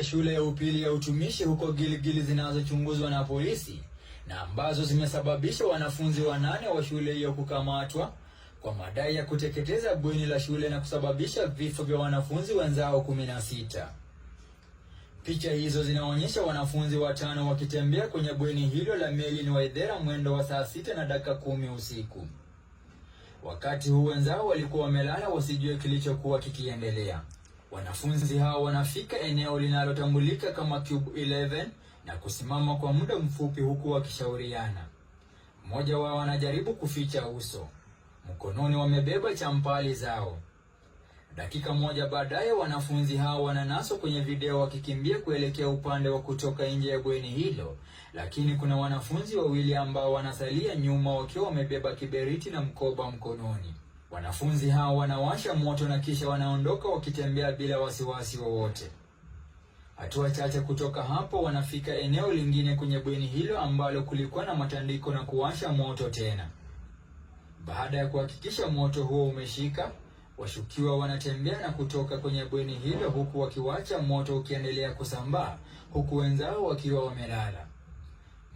shule ya upili ya utumishi huko Gilgil zinazochunguzwa na polisi na ambazo zimesababisha wanafunzi 8 wa shule hiyo kukamatwa kwa madai ya kuteketeza bweni la shule na kusababisha vifo vya wanafunzi wenzao 16. Picha hizo zinaonyesha wanafunzi 5 wakitembea kwenye bweni hilo la Merlin Waithera mwendo wa saa 6:10 usiku. Wakati huu wenzao walikuwa wamelala wasijue kilichokuwa kikiendelea. Wanafunzi hao wanafika eneo linalotambulika kama Cube 11 na kusimama kwa muda mfupi huku wakishauriana. Mmoja wao anajaribu kuficha uso. Mkononi wamebeba champali zao. Dakika moja baadaye wanafunzi hao wananaswa kwenye video wakikimbia kuelekea upande wa kutoka nje ya bweni hilo, lakini kuna wanafunzi 2 ambao wanasalia nyuma wakiwa wamebeba kiberiti na mkoba mkononi. Wanafunzi hao wanawasha moto na kisha wanaondoka wakitembea bila wasiwasi wowote. Hatua chache kutoka hapo wanafika eneo lingine kwenye bweni hilo ambalo kulikuwa na matandiko na kuwasha moto tena. Baada ya kuhakikisha moto huo umeshika, washukiwa wanatembea na kutoka kwenye bweni hilo huku wakiwacha moto ukiendelea kusambaa huku wenzao wakiwa wamelala.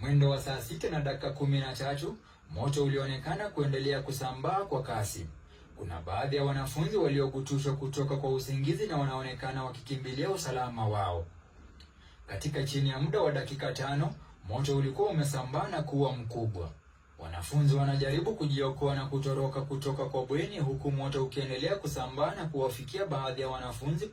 Mwendo wa saa 6:13 moto ulionekana kuendelea kusambaa kwa kasi. Kuna baadhi ya wanafunzi waliogutushwa kutoka kwa usingizi na wanaonekana wakikimbilia usalama wao. Katika chini ya muda wa dakika 5, moto ulikuwa umesambaa na kuwa mkubwa. Wanafunzi wanajaribu kujiokoa na kutoroka kutoka kwa bweni huku moto ukiendelea kusambaa na kuwafikia baadhi ya wanafunzi